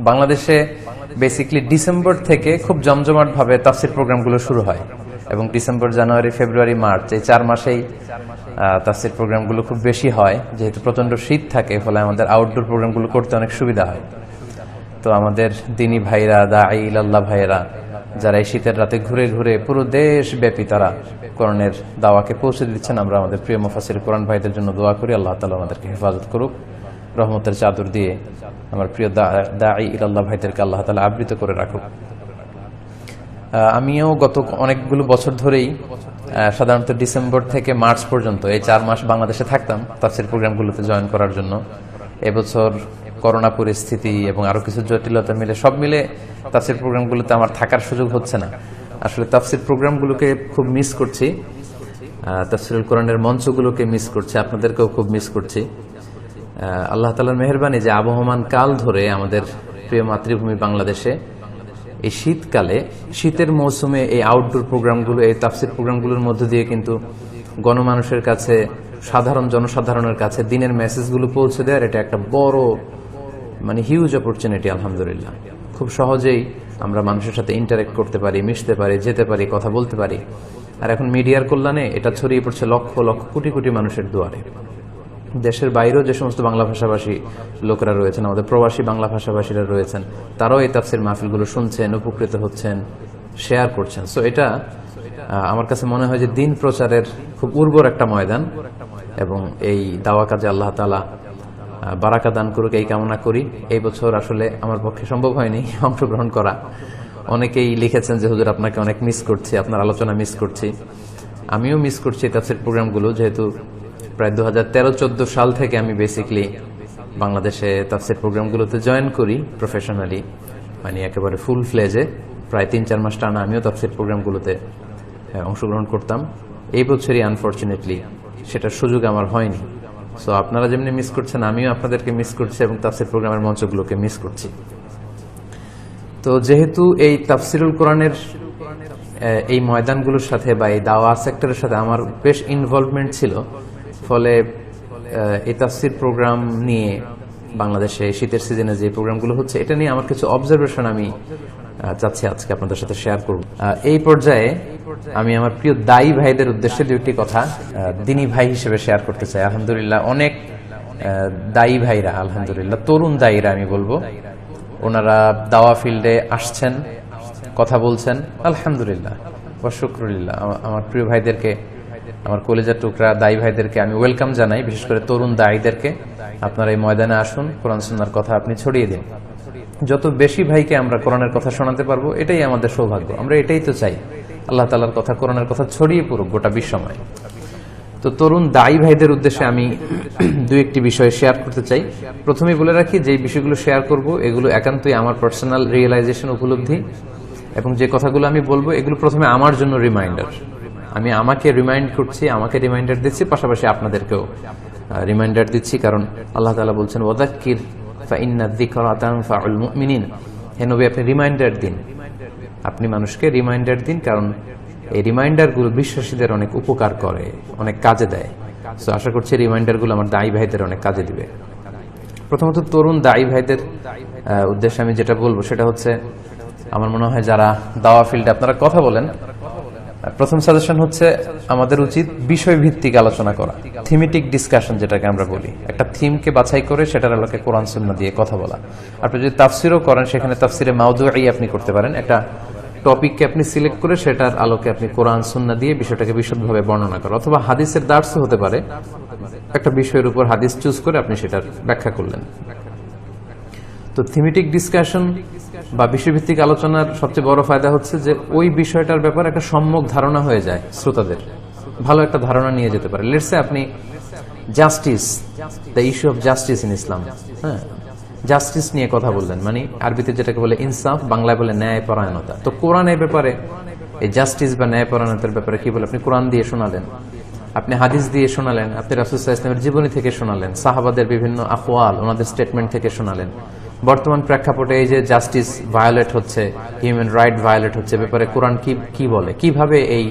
বাংলাদেশে basically December থেকে খুব জমজমাটভাবে তাফসির প্রোগ্রামগুলো শুরু হয় এবং ডিসেম্বর, জানুয়ারি, ফেব্রুয়ারি, মার্চ এই 4 মাসেই তাফসির প্রোগ্রামগুলো খুব বেশি হয়। যেহেতু প্রচণ্ড শীত থাকে, ফলে আমাদের আউটডোর প্রোগ্রামগুলো করতে অনেক সুবিধা হয়। তো আমাদের দিনী ভাইরা, দাঈ ইলাল্লাহ ভাইরা, যারা এই শীতের রাতে ঘুরে ঘুরে পুরো দেশব্যাপী তারা কোরআনের দাওয়াকে পৌঁছে দিচ্ছেন, আমরা আমাদের প্রিয় মুফাসসির কোরআন ভাইদের জন্য দোয়া করি। আল্লাহ তাআলা আমাদেরকে হেফাজত করুক, রহমতের চাদর দিয়ে আমার প্রিয় দাঈ ইলাল্লাহ ভাইদেরকে আল্লাহ তাআলা আবৃত করে রাখুক। আমিও গত অনেকগুলো বছর ধরেই সাধারণত ডিসেম্বর থেকে মার্চ পর্যন্ত এই 4 মাস বাংলাদেশে থাকতাম তাফসির প্রোগ্রামগুলোতে জয়েন করার জন্য। এবছর করোনা পরিস্থিতি এবং আরো কিছু জটিলতা মিলে সব মিলে তাফসির প্রোগ্রামগুলোতে আমার থাকার সুযোগ হচ্ছে না। আসলে তাফসির প্রোগ্রামগুলোকে খুব মিস করছি, তাফসিরুল কোরআনের মঞ্চগুলোকে মিস করছি, আপনাদেরকেও খুব মিস করছি। আল্লাহ তাআলার মেহেরবানি যে আবহমান কাল ধরে আমাদের প্রিয় মাতৃভূমি বাংলাদেশে এই শীতকালে, শীতের মৌসুমে এই আউটডোর প্রোগ্রামগুলো, এই তাফসির প্রোগ্রামগুলোর মধ্য দিয়ে কিন্তু গণমানুষের কাছে, সাধারণ জনসাধারণের কাছে দিনের মেসেজগুলো পৌঁছে দেওয়ার এটা একটা বড় হিউজ অপরচুনিটি। আলহামদুলিল্লাহ, খুব সহজেই আমরা মানুষের সাথে ইন্টারেক্ট করতে পারি, মিশতে পারি, যেতে পারি, কথা বলতে পারি। আর এখন মিডিয়ার কল্যাণে এটা ছড়িয়ে পড়ছে লক্ষ লক্ষ কোটি কোটি মানুষের দুয়ারে। দেশের বাইরেও যে সমস্ত বাংলা ভাষাভাষী লোকেরা রয়েছেন, আমাদের প্রবাসী বাংলা ভাষাভাষীরা রয়েছেন, তারাও এই তাফসির মাহফিলগুলো শুনছেন, উপকৃত হচ্ছেন, শেয়ার করছেন। সো এটা আমার কাছে মনে হয় যে দিন প্রচারের খুব উর্বর একটা ময়দান, এবং এই দাওয়া কাজে আল্লাহ তাআলা বারাকা দান করুক এই কামনা করি। এই বছর আসলে আমার পক্ষে সম্ভব হয়নি অংশগ্রহণ করা। অনেকেই লিখেছেন যে হুজুর আপনাকে অনেক মিস করছি, আপনার আলোচনা মিস করছি। আমিও মিস করছি তাফসির প্রোগ্রামগুলো, যেহেতু প্রায় 2013-14 সাল থেকে আমি বেসিক্যালি বাংলাদেশে তাফসির প্রোগ্রামগুলোতে জয়েন করি প্রফেশনালি, একেবারে ফুল ফ্লেজে। প্রায় 3-4 মাস টানা আমিও তাফসির প্রোগ্রামগুলোতে অংশগ্রহণ করতাম। এই বছরই আনফরচুনেটলি সেটার সুযোগ আমার হয়নি। সো আপনারা যেমনি মিস করছেন, আমিও আপনাদেরকে মিস করছি এবং তাফসির প্রোগ্রামের মঞ্চগুলোকে মিস করছি। তো যেহেতু এই তাফসিরুল কোরআনের এই ময়দানগুলোর সাথে বা এই দাওয়া সেক্টরের সাথে আমার বেশ ইনভলভমেন্ট ছিল, ফলে এই তাফসির প্রোগ্রাম নিয়ে বাংলাদেশে শীতের সিজনে যে প্রোগ্রামগুলো হচ্ছে, এটা নিয়ে আমার কিছু অবজারভেশন আমি চাচ্ছি আজকে আপনাদের সাথে শেয়ার করব। এই পর্যায়ে আমি আমার প্রিয় দায়ী ভাইদের উদ্দেশ্যে দুটি কথা দিনী ভাই হিসেবে শেয়ার করতে চাই। আলহামদুলিল্লাহ, অনেক দায়ী ভাইরা, আলহামদুলিল্লাহ তরুণ দায়ীরা আমি বলবো, ওনারা দাওয়া ফিল্ডে আসছেন, কথা বলছেন। আলহামদুলিল্লাহ ওয়া শুকরুলিল্লাহ। আমার প্রিয় ভাইদেরকে, আমার কলেজার টুকরা দায়ী ভাইদেরকে আমি ওয়েলকাম জানাই, বিশেষ করে তরুণ দায়ীদেরকে। আপনারা এই ময়দানে আসুন, কোরআন সুন্নাহর কথা আপনি ছড়িয়ে দিন। যত বেশি ভাইকে আমরা কোরআনের কথা শোনাতে পারবো, এটাই আমাদের সৌভাগ্য। আমরা এটাই তো চাই, আল্লাহ তাআলার কথা, কোরআনের কথা ছড়িয়ে পড়ুক গোটা বিশ্বময়। তো তরুণ দায়ী ভাইদের উদ্দেশ্যে আমি দুই একটি বিষয় শেয়ার করতে চাই। প্রথমেই বলে রাখি, যে বিষয়গুলো শেয়ার করব এগুলো একান্তই আমার পার্সোনাল রিয়েলাইজেশন, উপলব্ধি, এবং যে কথাগুলো আমি বলবো এগুলো প্রথমে আমার জন্য রিমাইন্ডার। আমি আমাকে রিমাইন্ড করছি, আমাকে রিমাইন্ডার দিচ্ছি, পাশাপাশি আপনাদেরকেও রিমাইন্ডার দিচ্ছি। কারণ আল্লাহ তাআলা বলছেন ওয়াযাক্কির ফাইন্না যিকরা তানফাউল মুমিনিন। হে নবী, আপনি রিমাইন্ডার দিন, আপনি মানুষকে রিমাইন্ডার দিন, কারণ এই রিমাইন্ডারগুলো বিশ্বাসীদের অনেক উপকার করে, অনেক কাজে দেয়। সো আশা করছি রিমাইন্ডারগুলো আমার দায়ী ভাইদের অনেক কাজে দিবে। প্রথমত তরুণ দায়ী ভাইদের উদ্দেশ্যে আমি যেটা বলবো সেটা হচ্ছে, আমার মনে হয় যারা দাওয়া ফিল্ডে আপনারা কথা বলেন, প্রথম সাজেশন হচ্ছে আমাদের উচিত বিষয়ভিত্তিক আলোচনা করা, থিমেটিক ডিসকাশন যেটাকে আমরা বলি। একটা থিমকে বাছাই করে সেটার আলোকে কোরআন সুন্নাহ দিয়ে কথা বলা। আপনি যদি তাফসিরও করেন, সেখানে তাফসিরে মাউদুঈ আপনি করতে পারেন। একটা টপিককে আপনি সিলেক্ট করে সেটার আলোকে আপনি কোরআন সুন্নাহ দিয়ে বিষয়টাকে বিশদভাবে বর্ণনা করা, অথবা হাদিসের দার্সও হতে পারে। একটা বিষয়ের উপর হাদিস চুজ করে আপনি সেটার ব্যাখ্যা করলেন। তো থিমেটিক ডিসকাশন বা বিষয়ভিত্তিক আলোচনার সবচেয়ে বড় ফায়দা হচ্ছে যে ওই বিষয়টার ব্যাপারে একটা সম্যক ধারণা হয়ে যায়, শ্রোতাদের ভালো একটা ধারণা নিয়ে যেতে পারে। লেটস সে আপনি justice, the issue of justice in Islam, justice নিয়ে কথা বললেন, আরবিতে যেটাকে বলে ইনসাফ, বাংলায় বলে ন্যায়পরায়ণতা। তো কোরআন এই ব্যাপারে, এই জাস্টিস বা ন্যায়পরায়ণতার ব্যাপারে কি বলে? আপনি কোরআন দিয়ে শোনালেন, আপনি হাদিস দিয়ে শোনালেন, আপনি রাসূল সাল্লাল্লাহু আলাইহি ওয়াসাল্লামের জীবনী থেকে শোনালেন, সাহাবাদের বিভিন্ন আকওয়াল, ওনাদের স্টেটমেন্ট থেকে শোনালেন। বর্তমান প্রেক্ষাপটে এই যে জাস্টিস ভায়োলেট হচ্ছে, হিউম্যান রাইট ভায়োলেট হচ্ছে, ব্যাপারে কোরআন কি বলে, কিভাবে এই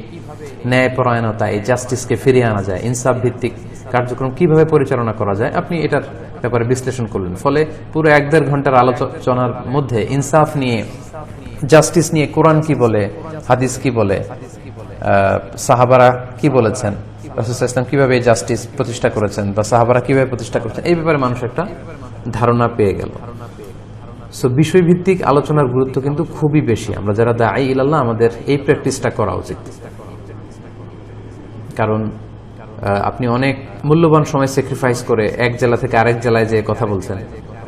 ন্যায়পরায়ণতা, এই জাস্টিসকে ফিরিয়ে আনা যায়, ইনসাফ ভিত্তিক কার্যক্রম কিভাবে পরিচালনা করা যায়, আপনি এটার ব্যাপারে বিশ্লেষণ করলেন। ফলে পুরো 1-1.5 ঘন্টার আলোচনার মধ্যে ইনসাফ নিয়ে, জাস্টিস নিয়ে কোরআন কি বলে, হাদিস কি বলে, সাহাবারা কি বলেছেন, রাসূল সাল্লাল্লাহু আলাইহি ওয়াসাল্লাম কিভাবে এই জাস্টিস প্রতিষ্ঠা করেছেন বা সাহাবারা কিভাবে প্রতিষ্ঠা করেছেন, এই ব্যাপারে মানুষ একটা ধারণা পেয়ে গেল। সো বিষয়ভিত্তিক আলোচনার গুরুত্ব কিন্তু খুবই বেশি। আমরা যারা দাঈ ইলাল্লাহ আমাদের এই প্র্যাকটিসটা করা উচিত। কারণ আপনি অনেক মূল্যবান সময় স্যাক্রিফাইস করে এক জেলা থেকে আরেক জেলায় যে কথা বলছেন,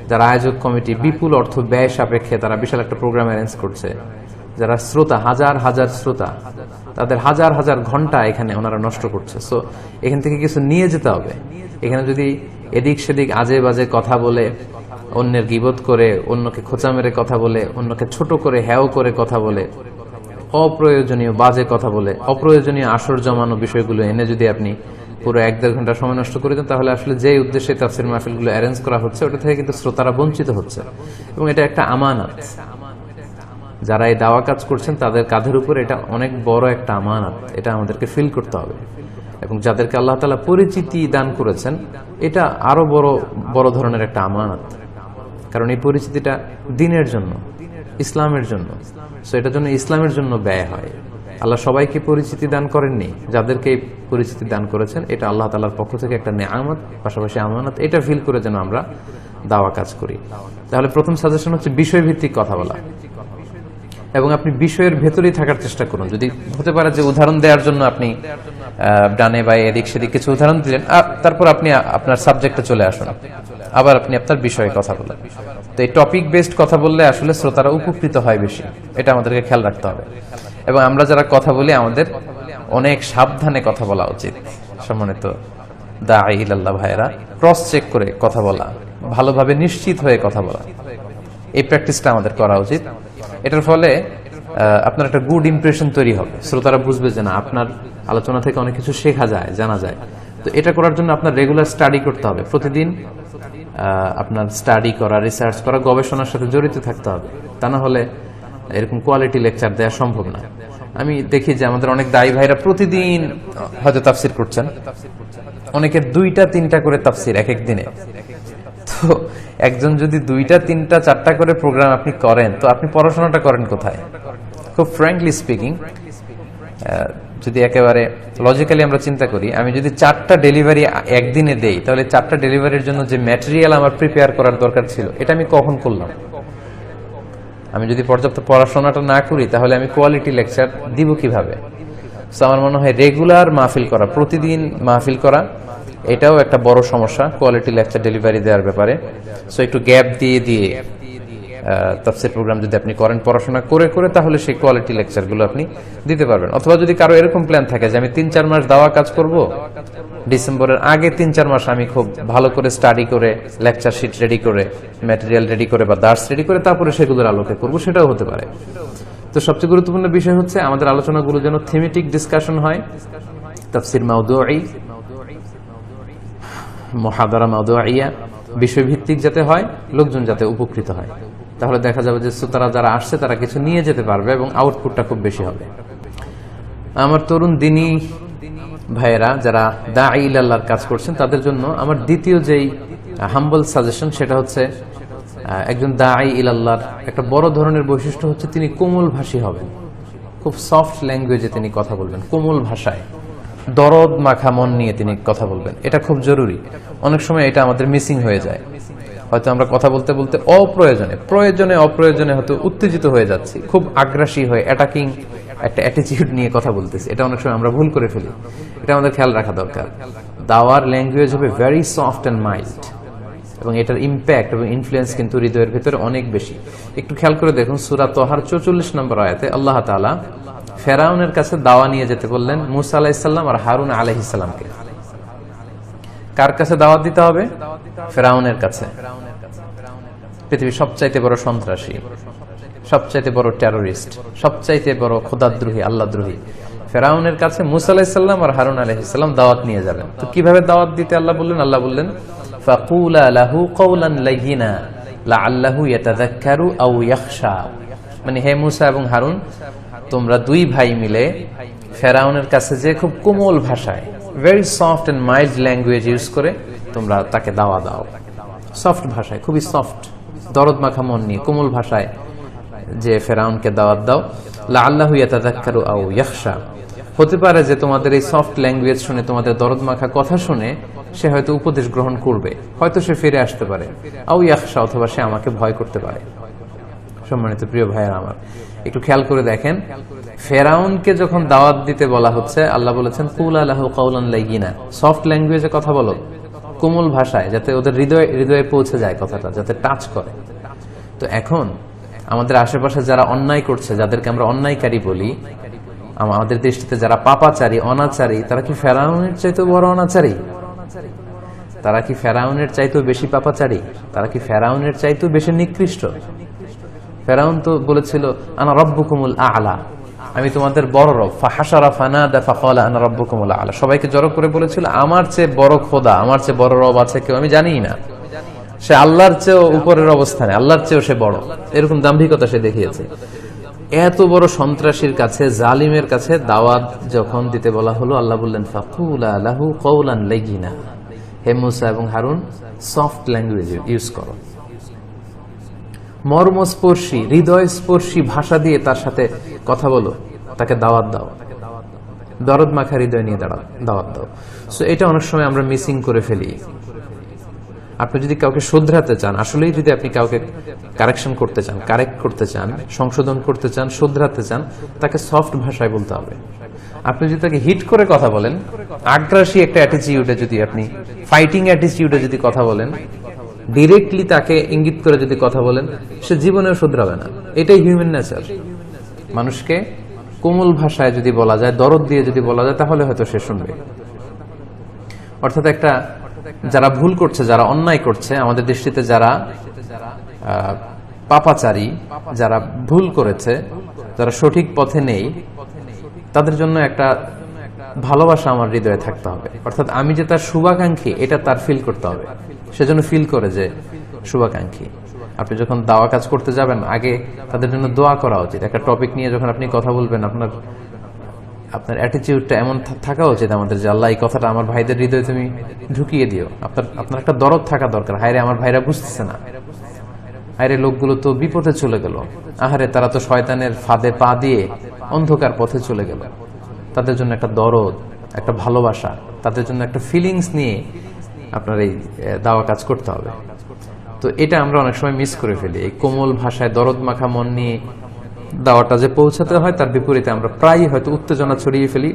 যারা আয়োজক কমিটি বিপুল অর্থ ব্যয় সাপেক্ষে তারা বিশাল একটা প্রোগ্রাম অ্যারেঞ্জ করছে, যারা শ্রোতা হাজার হাজার শ্রোতা, তাদের হাজার হাজার ঘন্টা এখানে ওনারা নষ্ট করছে। সো এখান থেকে কিছু নিয়ে যেতে হবে। এখানে যদি এদিক সেদিক আজে বাজে কথা বলে, অন্যের গীবত করে, অন্যকে খোঁচা মেরে কথা বলে, অন্যকে ছোট করে হ্যাও করে কথা বলে, অপ্রয়োজনীয় বাজে কথা বলে, অপ্রয়োজনীয় আসর জমানো বিষয়গুলো এনে যদি আপনি পুরো 1-1.5 ঘন্টা সময় নষ্ট করে দেন, তাহলে আসলে যে উদ্দেশ্যে তাফসীর মাহফিলগুলো অ্যারেঞ্জ করা হচ্ছে ওটা থেকে কিন্তু শ্রোতারা বঞ্চিত হচ্ছে। এবং এটা একটা আমানত, যারা এই দাওয়া কাজ করছেন তাদের কাঁধের উপর এটা অনেক বড় একটা আমানত, এটা আমাদেরকে ফিল করতে হবে। এবং যাদেরকে আল্লাহ তাআলা পরিচিতি দান করেছেন, এটা আরো বড় ধরনের একটা আমানত। কারণ এই পরিচিতিটা দ্বীনের জন্য, ইসলামের জন্য। সো এটার জন্য ইসলামের জন্য ব্যয় হয়। আল্লাহ সবাইকে পরিচিতি দান করেননি, যাদেরকে এই পরিচিতি দান করেছেন এটা আল্লাহ তাআলার পক্ষ থেকে একটা নেয়ামত, পাশাপাশি আমানত। এটা ফিল করে যেন আমরা দাওয়া কাজ করি। তাহলে প্রথম সাজেশন হচ্ছে বিষয়ভিত্তিক কথা বলা, এবং আপনি বিষয়ের ভেতরেই থাকার চেষ্টা করুন। যদি হতে পারে যে উদাহরণ দেওয়ার জন্য আপনি ডানে বা এদিক সেদিক কিছু উদাহরণ দিলেন, তারপর আপনি আপনার সাবজেক্টে চলে আসুন, আবার আপনি আপনার বিষয়ে কথা বলেন। তো এই টপিক বেসড কথা বললে আসলে শ্রোতারা উপকৃত হয় বেশি, এটা আমাদেরকে খেয়াল রাখতে হবে। এবং আমরা যারা কথা বলি আমাদের অনেক সাবধানে কথা বলা উচিত। সম্মানিত দাঈ ইলাল্লাহ ভাইরা, ক্রস চেক করে কথা বলা, ভালোভাবে নিশ্চিত হয়ে কথা বলা, এই প্র্যাকটিসটা আমাদের করা উচিত। এটার ফলে আপনার একটা গুড ইমপ্রেশন তৈরি হবে, শ্রোতারা বুঝবে যে না, আপনার আলোচনা থেকে অনেক কিছু শেখা যায়, জানা যায়। তো এটা করার জন্য আপনার রেগুলার স্টাডি করতে হবে, প্রতিদিন আপনার স্টাডি করা, রিসার্চ করা, গবেষণার সাথে জড়িত থাকতে হবে। তা না হলে এরকম কোয়ালিটি লেকচার দেওয়া সম্ভব না। আমি দেখি যে আমাদের অনেক দায়ী ভাইরা প্রতিদিন হয়তো তাফসির করছেন, অনেকের 2টা-3টা করে তাফসির এক এক দিনে। তো একজন যদি 2টা-3টা-4টা করে প্রোগ্রাম আপনি করেন, তো আপনি পড়াশোনাটা করেন কোথায়? খুব ফ্র্যাঙ্কলি স্পিকিং, যদি একেবারে লজিক্যালি আমরা চিন্তা করি, আমি যদি 4টা ডেলিভারি একদিনে দেই, তাহলে 4টা ডেলিভারির জন্য যে ম্যাটেরিয়াল আমার প্রিপেয়ার করার দরকার ছিল, এটা আমি কখন করলাম? আমি যদি পর্যাপ্ত পড়াশোনাটা না করি, তাহলে আমি কোয়ালিটি লেকচার দিব কিভাবে? সো আমার মনে হয় রেগুলার মাহফিল করা, প্রতিদিন মাহফিল করা, এটাও একটা বড় সমস্যা কোয়ালিটি লেকচার ডেলিভারি দেওয়ার ব্যাপারে। সো একটু গ্যাপ দিয়ে দিয়ে তাফসীর প্রোগ্রাম যদি আপনি করেন পড়াশোনা করে করে, তাহলে সেই কোয়ালিটি লেকচারগুলো আপনি দিতে পারবেন। অথবা যদি কারো এরকম প্ল্যান থাকে যে আমি 3-4 মাস দাওয়া কাজ করব, ডিসেম্বরের আগে 3-4 মাস আমি খুব ভালো করে স্টাডি করে, লেকচার শিট রেডি করে, ম্যাটেরিয়াল রেডি করে বা দার্স রেডি করে তারপরে সেগুলোর আলোকে করব, সেটাও হতে পারে। তো সবচেয়ে গুরুত্বপূর্ণ বিষয় হচ্ছে আমাদের আলোচনাগুলো যেন থিমেটিক ডিসকাশন হয়, তাফসীর মাওদুঈ, মুহাদারা মাওদুইয়া, বিষয়ভিত্তিক যাতে হয়, লোকজন যাতে উপকৃত হয়। তাহলে দেখা যাবে যে শ্রোতারা যারা আসছে তারা কিছু নিয়ে যেতে পারবে এবং আউটপুটটা খুব বেশি হবে। আমার তরুণ দিনী ভাইয়েরা যারা দাঈ ইলাল্লাহর কাজ করছেন, তাদের জন্য আমার দ্বিতীয় যেই হাম্বল সাজেশন, সেটা হচ্ছে একজন দাঈ ইলাল্লাহর একটা বড় ধরনের বৈশিষ্ট্য হচ্ছে তিনি কোমল ভাষী হবেন। খুব সফট ল্যাঙ্গুয়েজে তিনি কথা বলবেন, কোমল ভাষায়, দরদ মাখা মন নিয়ে তিনি কথা বলবেন। এটা খুব জরুরি। অনেক সময় এটা আমাদের মিসিং হয়ে যায়। হয়তো আমরা কথা বলতে বলতে অপ্রয়োজনে হয়তো উত্তেজিত হয়ে যাচ্ছি, খুব আগ্রাসী হয়ে অ্যাটাকিং একটা অ্যাটিটিউড নিয়ে কথা বলতেছি। এটা অনেক সময় আমরা ভুল করে ফেলি, এটা আমাদের খেয়াল রাখা দরকার। দাওয়ার ল্যাঙ্গুয়েজ হবে ভেরি সফট অ্যান্ড মাইল্ড, এবং এটার ইম্প্যাক্ট এবং ইনফ্লুয়েন্স কিন্তু হৃদয়ের ভেতরে অনেক বেশি। একটু খেয়াল করে দেখুন, সূরা তাহার 44 নম্বর আয়াতে আল্লাহ তাআলা ফেরাউনের কাছে দাওয়া নিয়ে যেতে বললেন মুসা আলাইহিস সালাম আর হারুন আলাইহিস সালামকে। কার কাছে দাওয়াত দিতে হবে? ফেরাউনের কাছে। পৃথিবীর সবচাইতে বড় সন্ত্রাসী, সবচাইতে বড় টেরোরিস্ট, সবচাইতে বড় খোদাদ্রোহী, আল্লাহদ্রোহী ফেরাউনের কাছে মুসা আলাইহিস সালাম আর হারুন আলাইহিস সালাম দাওয়াত নিয়ে যাবেন। তো কিভাবে দাওয়াত দিতে আল্লাহ বললেন? আল্লাহ বললেন ফাকুলা লাহু কওলান লাইয়িনা লাআল্লাহু ইয়াতাযাক্কারু আও ইয়াখশা। মানে হে মুসা এবং হারুন, তোমরা দুই ভাই মিলে ফেরাউনের কাছে যে খুব কোমল ভাষায়, very soft and mild language use করে তোমরা তাকে দাওয়া দাও। সফট ভাষায়, খুবই সফট, দরদ মাখা মন নিয়ে কোমল ভাষায় যে ফেরাউনকে দাওয়াত দাও। লাআল্লাহু ইয়াতাযাক্কারু আও ইয়াখশা, হতে পারে যে তোমাদের এই সফট ল্যাঙ্গুয়েজ শুনে, তোমাদের দরদ মাখা কথা শুনে সে হয়তো উপদেশ গ্রহণ করবে, হয়তো সে ফিরে আসতে পারে। আও ইয়াখশা, অথবা সে আমাকে ভয় করতে পারে। সম্মানিত প্রিয় ভাইয়েরা আমার, একটু খেয়াল করে দেখেন, ফেরাউনকে যখন দাওয়াত দিতে বলা হচ্ছে, আল্লাহ বলেছেন কুলা লাহু কাওলান লাইয়িনা, সফট ল্যাঙ্গুয়েজে কথা বলো, কোমল ভাষায়, যাতে ওদের হৃদয়ে পৌঁছে যায় কথাটা, যাতে টাচ করে। তো এখন আমাদের আশেপাশে যারা অন্যায় করছে, যাদেরকে আমরা অন্যায়কারী বলি, আমাদের দৃষ্টিতে যারা পাপাচারী, অনাচারী, তারা কি ফেরাউনের চাইতেও বড় অনাচারী? তারা কি ফেরাউনের চাইতেও বেশি পাপাচারী? তারা কি ফেরাউনের চাইতেও বেশি নিকৃষ্ট? ফেরাউন তো বলেছিল আনা রব্বুকুমুল আ'লা, আমি তোমাদের বড় রব। ফাহাশারা ফানাদা ফাকালা আনা রব্বুকুমুল আ'লা, সবাইকে জড়ো করে বলেছিল আমার চেয়ে বড় খোদা, আমার চেয়ে বড় রব আছে কেউ আমি জানিই না। সে আল্লাহর চেয়েও উপরের অবস্থানে, আল্লাহর চেয়েও সে বড়, এরকম দাম্ভিকতা সে দেখিয়েছে। এত বড় সন্ত্রাসীর কাছে, জালিমের কাছে দাওয়াত যখন দিতে বলা হলো, আল্লাহ বললেন ফাকুলা লাহু কাওলান লাইয়িনা, হে মুসা এবং হারুন, সফট ল্যাঙ্গুয়েজ ইউজ করো, মর্মস্পর্শী, হৃদয়স্পর্শী ভাষা দিয়ে তার সাথে কথা বলো, তাকে দাওয়াত দাও, দরদ মাখা হৃদয় নিয়ে দাওয়াত দাও। সো এটা অনেক সময় আমরা মিসিং করে ফেলি। আপনি যদি কাউকে শুধরাতে চান, আসলেই যদি আপনি কাউকে কারেকশন করতে চান, কারেক্ট করতে চান, সংশোধন করতে চান, শুধরাতে চান, তাকে সফট ভাষায় বলতে হবে। আপনি যদি তাকে হিট করে কথা বলেন, আগ্রাসী একটা অ্যাটিটিউডে যদি আপনি, ফাইটিং অ্যাটিটিউডে যদি কথা বলেন, ডিরেক্টলি তাকে ইঙ্গিত করে যদি কথা বলেন, সে জীবনেও শুধরাবে না। এটাই হিউম্যান নেচার। মানুষকে কোমল ভাষায় যদি বলা যায়, দরদ দিয়ে যদি বলা যায়, তাহলে হয়তো সে শুনবে। অর্থাৎ একটা, যারা ভুল করছে, যারা অন্যায় করছে, আমাদের দৃষ্টিতে যারা পাপাচারী, যারা ভুল করেছে, যারা সঠিক পথে নেই, তাদের জন্য একটা ভালোবাসা আমার হৃদয়ে থাকতে হবে। অর্থাৎ আমি যে তার শুভাকাঙ্ক্ষী, এটা তার ফিল করতে হবে, সেজন্য ফিল করে যে শুভাকাঙ্ক্ষী। আপনি যখন দাওয়া কাজ করতে যাবেন, আগে তাদের জন্য দোয়া করা উচিত। একটা টপিক নিয়ে যখন আপনি কথা বলবেন, আপনার অ্যাটিটিউডটা এমন থাকা উচিত আমাদের যে আল্লাহ, এই কথাটা আমার ভাইদের হৃদয়ে তুমি ঢুকিয়ে দিও। আপনার একটা দরদ থাকা দরকার। হায়রে আমার ভাইরা বুঝতেছে না, হায়রে লোকগুলো তো বিপদে চলে গেল, আহারে তারা তো শয়তানের ফাঁদে পা দিয়ে অন্ধকার পথে চলে গেল। তাদের জন্য একটা দরদ, একটা ভালোবাসা, তাদের জন্য একটা ফিলিংস নিয়ে আপনার এই দাওয়া কাজ করতে হবে। তো এটা আমরা অনেক সময় মিস করে ফেলি। এই কোমল ভাষায় দরদ মাখা মন নিয়ে দাওয়াটা যে পৌঁছাতে হয়, তার বিপরীতে আমরা প্রায়ই হয়তো উত্তেজনা ছড়িয়ে ফেলি,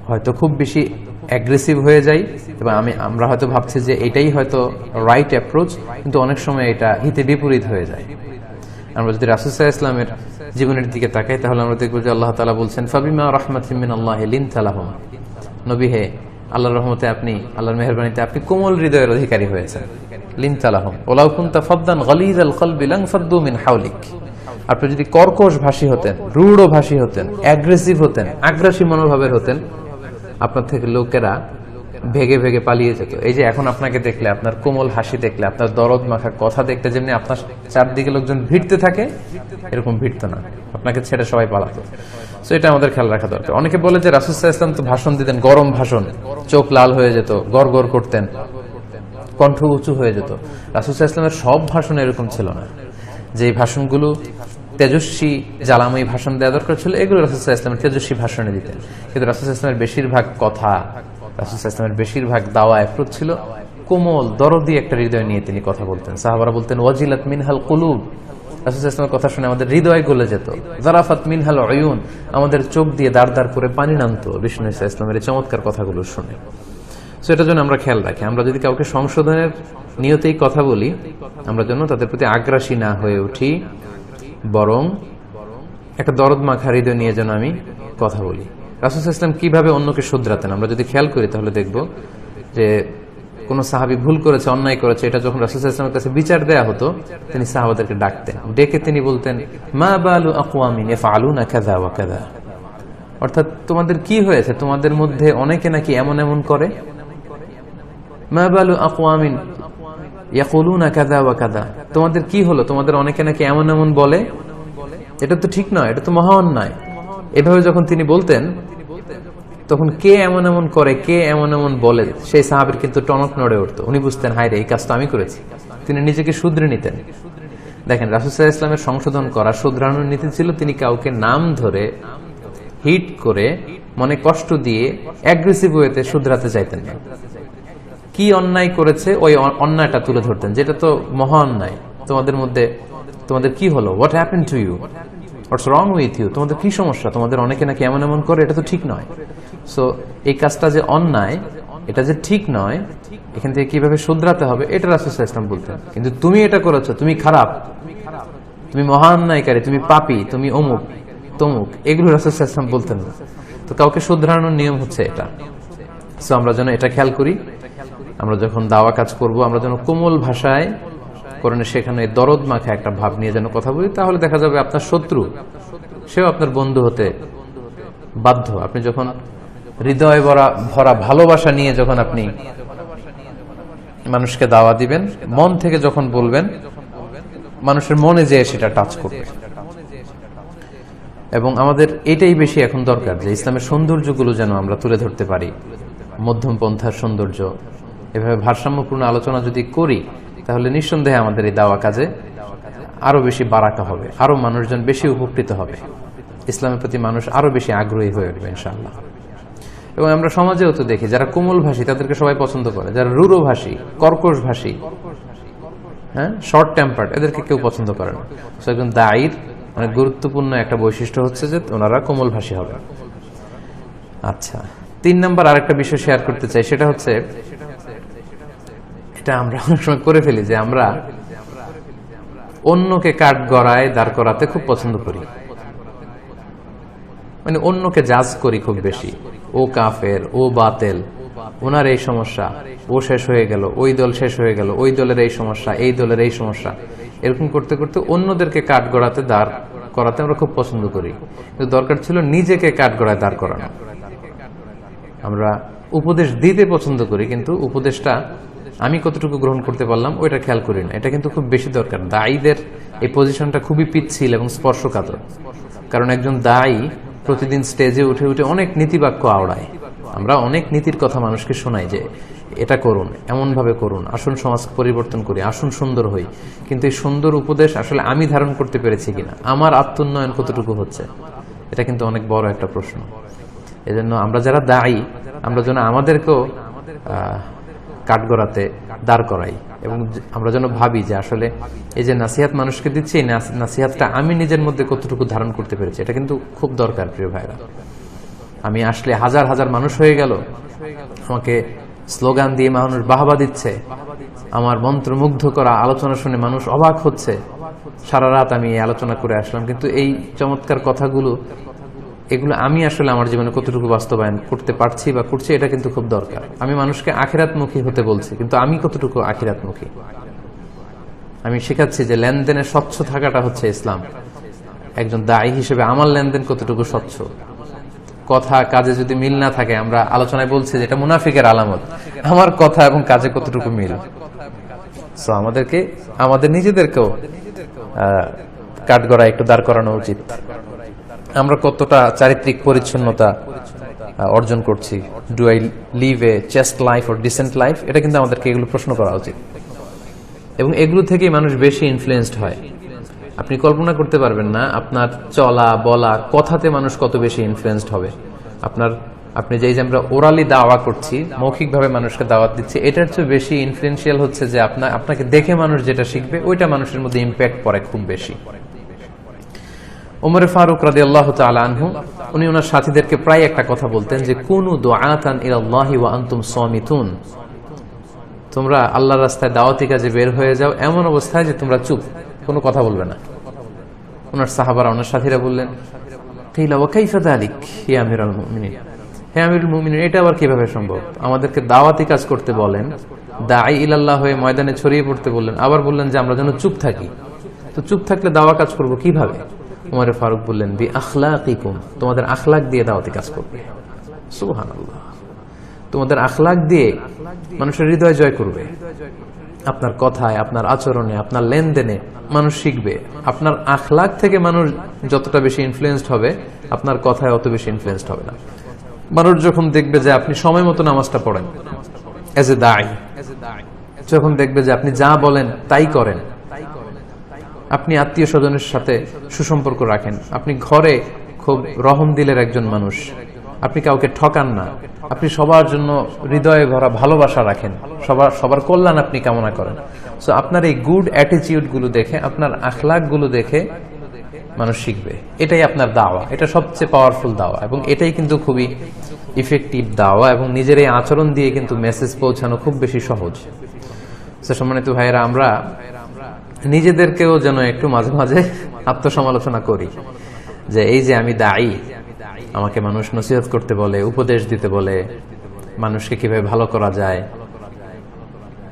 হয়তো খুব বেশি অ্যাগ্রেসিভ হয়ে যাই, এবং আমরা হয়তো ভাবছি যে এটাই হয়তো রাইট অ্যাপ্রোচ, কিন্তু অনেক সময় এটা হিতে বিপরীত হয়ে যায়। আমরা যদি রাসূল সাল্লাল্লাহু আলাইহি ওয়াসাল্লামের জীবনের দিকে তাকাই, তাহলে আমরা দেখব যে আল্লাহ তাআলা বলছেন ফাবিমা রাহমাতিন মিনাল্লাহি লিনতা লাহুম, নবী হে, আল্লাহর রহমতে আপনি, আল্লাহর মেহেরবানিতে আপনি কোমল হৃদয়ের অধিকারী হয়েছেন। লিনতা লাহুম ওয়ালাউ কুনতা ফাদ্দান গালিযাল কলবি লানফাদ্দু মিন হাওলিক, আপনি যদি কর্কশ ভাষী হতেন, রূঢ় ভাষী হতেন, অ্যাগ্রেসিভ হতেন, আগ্রাসী মনোভাবের হতেন, আপনার থেকে লোকেরা ভেগে ভেগে পালিয়ে যেত। এই যে এখন আপনাকে দেখলে, আপনার কোমল হাসি দেখলে, আপনার দরদ মাখা কথা দেখতে যেমনি আপনার চারদিকে লোকজন ভিড়তে থাকে, এরকম ভিড়ত না, আপনাকে ছেড়ে সবাই পালাতো। সো এটা আমাদের খেয়াল রাখা দরকার। অনেকে বলে যে রাসূল সাল্লাল্লাহু আলাইহি ওয়াসাল্লাম তো ভাষণ দিতেন, গরম ভাষণ, চোখ লাল হয়ে যেত, গড়গড় করতেন, কণ্ঠ উঁচু হয়ে যেত। রাসূল সাল্লাল্লাহু আলাইহি ওয়াসাল্লামের সব ভাষণ এরকম ছিল না। যে ভাষণগুলো তেজস্বী, জ্বালাময়ী ভাষণ দেওয়া দরকার ছিল, এগুলো রাসূল সাল্লাল্লাহু আলাইহি ওয়াসাল্লাম তেজস্বী ভাষণে দিতেন। কিন্তু রাসূল সাল্লাল্লাহু আলাইহি ওয়াসাল্লামের বেশিরভাগ কথা, রাসূল সাল্লাল্লাহু আলাইহি ওয়াসাল্লামের বেশিরভাগ দাওয়া অ্যাপ্রোচ ছিল কোমল, দরদি একটা হৃদয় নিয়ে তিনি কথা বলতেন। সাহাবারা বলতেন ওয়াজিলাত মিনহাল কুলুব, রাসূল সাল্লাল্লাহু আলাইহি ওয়াসাল্লামের কথা শুনে আমাদের হৃদয় গলে যেত। যারাফাত মিনহাল উয়ুন, আমাদের চোখ দিয়ে দাঁড় দাঁড় করে পানি নামতো বিষ্ণু সাল্লাল্লাহু আলাইহি ওয়াসাল্লামের এই চমৎকার কথাগুলো শুনে। সো এটার জন্য আমরা খেয়াল রাখি, আমরা যদি কাউকে সংশোধনের নিয়তেই কথা বলি, আমরা যেন তাদের প্রতি আগ্রাসী না হয়ে উঠি, বরং একটা দরদ মাখা হৃদয় নিয়ে যেন আমি কথা বলি। রাসূল সাল্লাল্লাহু আলাইহি ওয়াসাল্লাম কিভাবে অন্যকে শুধরাতেন, আমরা যদি খেয়াল করি তাহলে দেখব যে কোন সাহাবী ভুল করেছে, অন্যায় করেছে, এটা যখন রাসূল সাল্লাল্লাহু আলাইহি ওয়াসাল্লামের কাছে বিচার দেয়া হতো, তিনি সাহাবাদেরকে ডাকতেন, ডেকে তিনি বলতেন মা বালু আকওয়ামিন ইয়াফআলুনা কাযা ওয়া কাযা, অর্থাৎ তোমাদের কি হয়েছে, তোমাদের মধ্যে অনেকে নাকি এমন এমন করে। মা বালু আকওয়ামিন ইয়াকুলুনা কাযা ওয়া কাযা, তোমাদের কি হলো, তোমাদের অনেকে নাকি এমন এমন বলে, এটা তো ঠিক নয়, এটা তো মহা অন্যায়। এভাবে যখন তিনি বলতেন, তখন কে এমন এমন করে, কে এমন এমন বলে, সেই সাহাবীর কিন্তু টনক নড়ে উঠতো। উনি বুঝতেন, হায় রে, এই কাজ তো আমি করেছি। তিনি নিজেকে শুধরে নিতেন। দেখেন, রাসূল সাল্লাল্লাহু আলাইহি ওয়াসাল্লামের সংশোধন করা, শুধরানোর নীতি ছিল তিনি কাউকে নাম ধরে হিট করে মনে কষ্ট দিয়ে অ্যাগ্রেসিভ ওয়েতে শুধরাতে চাইতেন না। কি অন্যায় করেছে ওই অন্যায়টা তুলে ধরতেন, যেটা তো মহা অন্যায়, তোমাদের মধ্যে তোমাদের কি হলো, what happen to you, what's wrong with you, তোমাদের কি সমস্যা, তোমাদের অনেকে নাকি এমন এমন করে, এটা তো ঠিক নয়। সো এই কাজটা যে অন্যায়, এটা যে ঠিক নয়, এখান থেকে কিভাবে শুধরাতে হবে, এটা রাসূল সাল্লাল্লাহু আলাইহি ওয়াসাল্লাম বলতেন। কিন্তু তুমি এটা করেছো, তুমি খারাপ, তুমি মহা অন্যায়কারী, তুমি পাপী, তুমি অমুক তমুক, এগুলো রাসূল সাল্লাল্লাহু আলাইহি ওয়াসাল্লাম বলতেন না। তো কাউকে শুধরানোর নিয়ম হচ্ছে এটা। সো আমরা যেন এটা খেয়াল করি, আমরা যখন দাওয়া কাজ করব, আমরা যেন কোমল ভাষায় কোরআনে সেখানে দরদ মাখা একটা ভাব নিয়ে যেন কথা বলি। তাহলে দেখা যাবে আপনার শত্রু সেও আপনার বন্ধু হতে বাধ্য। আপনি যখন হৃদয় ভরা ভালোবাসা নিয়ে যখন আপনি মানুষকে দাওয়া দিবেন, মন থেকে যখন বলবেন, মানুষের মনে যে সেটা টাচ করবে। এবং আমাদের এটাই বেশি এখন দরকার, যে ইসলামের সৌন্দর্যগুলো যেন আমরা তুলে ধরতে পারি, মধ্যম পন্থার সৌন্দর্য। এভাবে ভারসাম্যপূর্ণ আলোচনা যদি করি, তাহলে নিঃসন্দেহে আমাদের এই দাওয়া কাজে আরো বেশি বারাকা হবে, আরো মানুষজন বেশি উপকৃত হবে, ইসলামের প্রতি মানুষ আরো বেশি আগ্রহী হয়ে উঠবে ইনশাআল্লাহ। এবং আমরা সমাজেও তো দেখি, যারা কোমল ভাষী তাদেরকে সবাই পছন্দ করে, যারা রূঢ় ভাষী, কর্কশ ভাষী, হ্যাঁ, শর্ট টেম্পার্ড, এদেরকে কেউ পছন্দ করে না। সো একজন দায়ীর অনেক গুরুত্বপূর্ণ একটা বৈশিষ্ট্য হচ্ছে যে ওনারা কোমল ভাষী হবে। আচ্ছা, 3 নম্বর আরেকটা বিষয় শেয়ার করতে চাই, সেটা হচ্ছে, এটা আমরা অনেক সময় করে ফেলি, যে আমরা অন্যকে কাঠ গড়ায় দাঁড় করাতে খুব পছন্দ করি, মানে অন্যকে জাজ করি খুব বেশি। ও কাফের, ও বাতেল, ওনার এই সমস্যা, ও শেষ হয়ে গেল, ওই দল শেষ হয়ে গেল, ওই দলের এই সমস্যা, এই দলের এই সমস্যা, এরকম করতে করতে অন্যদেরকে কাঠ গড়াতে দাঁড় করাতে আমরা খুব পছন্দ করি। কিন্তু দরকার ছিল নিজেকে কাঠ গড়ায় দাঁড় করানো। আমরা উপদেশ দিতে পছন্দ করি, কিন্তু উপদেশটা আমি কতটুকু গ্রহণ করতে পারলাম ওইটা খেয়াল করি না। এটা কিন্তু খুব বেশি দরকার। দায়ীদের এই পজিশনটা খুবই পিচ্ছিল এবং স্পর্শকাতর। কারণ একজন দায়ী প্রতিদিন স্টেজে উঠে উঠে অনেক নীতিবাক্য আওড়ায়। আমরা অনেক নীতির কথা মানুষকে শোনাই, যে এটা করুন, এমন ভাবে করুন, আসুন সমাজ পরিবর্তন করি, আসুন সুন্দর হই। কিন্তু এই সুন্দর উপদেশ আসলে আমি ধারণ করতে পেরেছি কিনা, আমার আত্মোন্নয়ন কতটুকু হচ্ছে, এটা কিন্তু অনেক বড় একটা প্রশ্ন। এজন্য আমরা যারা দায়ী, আমরা যেন আমাদেরকেও কাঠগড়াতে দাঁড় করাই, এবং আমরা যেন ভাবি যে আসলে এই যে নাসিহাত মানুষকে দিচ্ছি, এই নাসিহাতটা আমি নিজের মধ্যে কতটুকু ধারণ করতে পেরেছি। এটা কিন্তু খুব দরকার প্রিয় ভাইরা। আমি আসলে হাজার হাজার মানুষ হয়ে গেল, আমাকে স্লোগান দিয়ে মানুষ বাহবা দিচ্ছে, আমার মন্ত্রমুগ্ধ করা আলোচনা শুনে মানুষ অবাক হচ্ছে, সারা রাত আমি এই আলোচনা করে আসলাম, কিন্তু এই চমৎকার কথাগুলো, এগুলো আমি আসলে আমার জীবনে কতটুকু বাস্তবায়ন করতে পারছি বা করছি, এটা কিন্তু খুব দরকার। আমি মানুষকে আখিরাতমুখী হতে বলছি, কিন্তু আমি কতটুকু আখিরাতমুখী। আমি শেখাচ্ছি যে লেনদেনে স্বচ্ছ থাকাটা হচ্ছে ইসলাম। একজন দায়ী হিসেবে আমার লেনদেন কতটুকু স্বচ্ছ, কথা কাজে যদি মিল না থাকে, আমরা আলোচনায় বলছি যে এটা মুনাফিকের আলামত, আমার কথা এবং কাজে কতটুকু মিল। সো আমাদেরকে আমাদের নিজেদেরকেও কাঠগড়ায় একটু দাঁড় করানো উচিত। আমরা কতটা চারিত্রিক পরিচ্ছন্নতা অর্জন করছি, do I live a chaste life or decent life, এটা কিন্তু আমাদেরকে এগুলো প্রশ্ন করা উচিত। এবং এগুলো থেকেই মানুষ বেশি ইনফ্লুয়েন্সড হয়। আপনি কল্পনা করতে পারবেন না আপনার চলা বলা কথাতে মানুষ কত বেশি ইনফ্লুয়েন্সড হবে। আপনি যে আমরা ওরালি দাওয়া করছি, মৌখিকভাবে মানুষকে দাওয়াত দিচ্ছি, এটার চেয়ে বেশি ইনফ্লুয়েন্সিয়াল হচ্ছে যে আপনাকে দেখে মানুষ যেটা শিখবে, ওইটা মানুষের মধ্যে ইম্প্যাক্ট পড়ে খুব বেশি। ওমর ফারুক রাদিয়াল্লাহু তাআলা আনহু, উনি ওনার সাথীদেরকে প্রায় একটা কথা বলতেন যে কুনু দুআতান ইলাল্লাহি ওয়া আনতুম সামিতুন, তোমরা আল্লাহর রাস্তায় দাওয়াতি কাজে বের হয়ে যাও এমন অবস্থায় যে তোমরা চুপ, কোনো কথা বলবে না। ওনার সাহাবারা, ওনার সাথীরা বললেন, কিলা ওয়া কাইফা যালিক ইয়া আমিরুল মুমিনিন, হে আমিরুল মুমিনিন, এটা আবার কিভাবে সম্ভব? আমাদেরকে দাওয়াতি কাজ করতে বলেন, দাঈ ইলাল্লাহ হয়ে ময়দানে ছড়িয়ে পড়তে বললেন, আবার বললেন যে আমরা যেন চুপ থাকি। তো চুপ থাকলে দাওয়া কাজ করব কিভাবে? ওমর ফারুক বললেন, বি আখলাকিকুম, তোমাদের আখলাক দিয়ে দাওয়াতি কাজ করবে। সুবহানাল্লাহ, তোমাদের আখলাক দিয়ে মানুষের হৃদয় জয় করবে। আপনার কথায়, আপনার আচরণে, আপনার লেনদেনে মানুষ শিখবে। আপনার আখলাক থেকে মানুষ যতটা বেশি ইনফ্লুয়েন্সড হবে, আপনার কথায় অত বেশি ইনফ্লুয়েন্সড হবে না। মানুষ যখন দেখবে যে আপনি সময় মতো নামাজটা পড়েন এজ এ দায়ী, যখন দেখবে যে আপনি যা বলেন তাই করেন, আপনি আত্মীয় স্বজনের সাথে সুসম্পর্ক রাখেন, আপনি ঘরে খুব রহম দিলের একজন মানুষ, আপনি কাউকে ঠকান না, আপনি সবার জন্য হৃদয়ে ভরা ভালোবাসা রাখেন, সবার কল্যাণ আপনি কামনা করেন। সো আপনার এই গুড অ্যাটিটিউড গুলো দেখে, আপনার আখলাক গুলো দেখে মানুষ শিখবে। এটাই আপনার দাওয়া, এটা সবচেয়ে পাওয়ারফুল দাওয়া, এবং এটাই কিন্তু খুবই ইফেক্টিভ দাওয়া, এবং নিজের এই আচরণ দিয়ে কিন্তু মেসেজ পৌঁছানো খুব বেশি সহজ। সম্মানিত ভাইয়েরা, আমরা নিজেদেরকেও যেন একটু মাঝে মাঝে আত্মসমালোচনা করি যে এই যে আমি দায়ী, আমাকে মানুষ নসিহত করতে বলে, উপদেশ দিতে বলে, মানুষকে কিভাবে ভালো করা যায়,